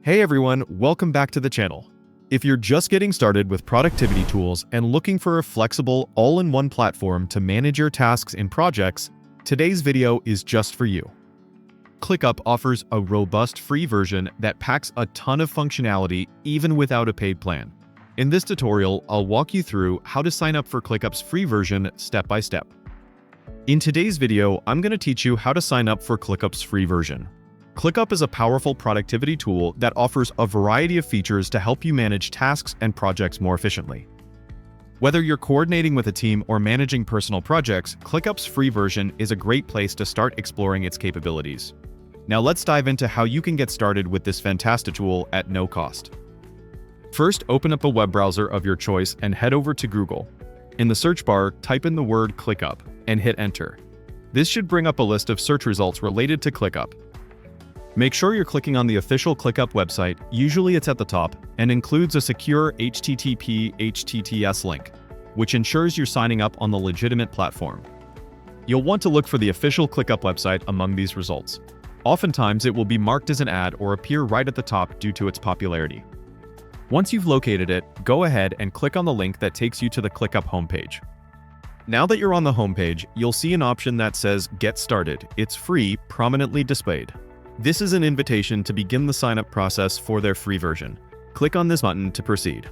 Hey everyone, welcome back to the channel. If you're just getting started with productivity tools and looking for a flexible, all-in-one platform to manage your tasks and projects, today's video is just for you. ClickUp offers a robust free version that packs a ton of functionality even without a paid plan. In this tutorial, I'll walk you through how to sign up for ClickUp's free version step by step. In today's video, I'm going to teach you how to sign up for ClickUp's free version. ClickUp is a powerful productivity tool that offers a variety of features to help you manage tasks and projects more efficiently. Whether you're coordinating with a team or managing personal projects, ClickUp's free version is a great place to start exploring its capabilities. Now let's dive into how you can get started with this fantastic tool at no cost. First, open up a web browser of your choice and head over to Google. In the search bar, type in the word ClickUp and hit enter. This should bring up a list of search results related to ClickUp. Make sure you're clicking on the official ClickUp website, usually it's at the top, and includes a secure HTTP/HTTPS link, which ensures you're signing up on the legitimate platform. You'll want to look for the official ClickUp website among these results. Oftentimes, it will be marked as an ad or appear right at the top due to its popularity. Once you've located it, go ahead and click on the link that takes you to the ClickUp homepage. Now that you're on the homepage, you'll see an option that says Get Started. It's free, prominently displayed. This is an invitation to begin the sign-up process for their free version. Click on this button to proceed.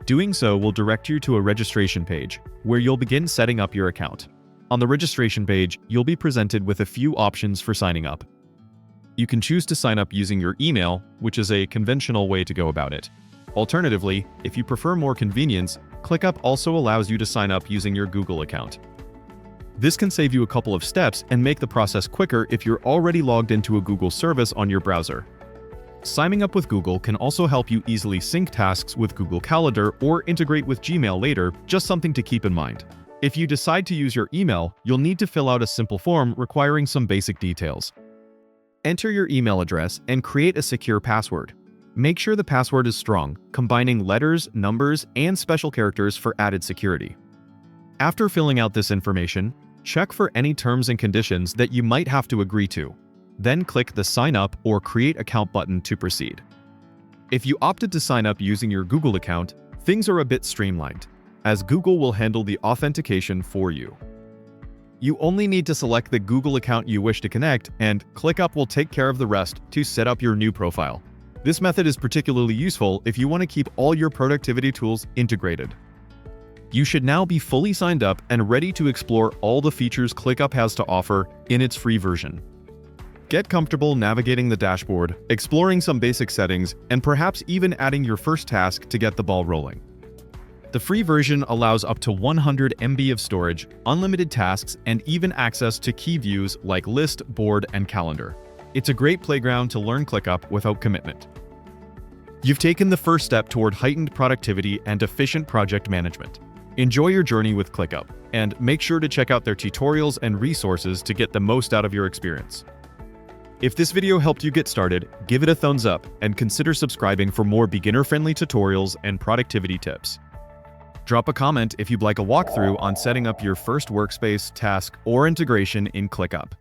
Doing so will direct you to a registration page, where you'll begin setting up your account. On the registration page, you'll be presented with a few options for signing up. You can choose to sign up using your email, which is a conventional way to go about it. Alternatively, if you prefer more convenience, ClickUp also allows you to sign up using your Google account. This can save you a couple of steps and make the process quicker if you're already logged into a Google service on your browser. Signing up with Google can also help you easily sync tasks with Google Calendar or integrate with Gmail later, just something to keep in mind. If you decide to use your email, you'll need to fill out a simple form requiring some basic details. Enter your email address and create a secure password. Make sure the password is strong, combining letters, numbers, and special characters for added security. After filling out this information, check for any terms and conditions that you might have to agree to. Then click the Sign Up or Create Account button to proceed. If you opted to sign up using your Google account, things are a bit streamlined, as Google will handle the authentication for you. You only need to select the Google account you wish to connect, and ClickUp will take care of the rest to set up your new profile. This method is particularly useful if you want to keep all your productivity tools integrated. You should now be fully signed up and ready to explore all the features ClickUp has to offer in its free version. Get comfortable navigating the dashboard, exploring some basic settings, and perhaps even adding your first task to get the ball rolling. The free version allows up to 100 MB of storage, unlimited tasks, and even access to key views like list, board, and calendar. It's a great playground to learn ClickUp without commitment. You've taken the first step toward heightened productivity and efficient project management. Enjoy your journey with ClickUp, and make sure to check out their tutorials and resources to get the most out of your experience. If this video helped you get started, give it a thumbs up and consider subscribing for more beginner-friendly tutorials and productivity tips. Drop a comment if you'd like a walkthrough on setting up your first workspace, task, or integration in ClickUp.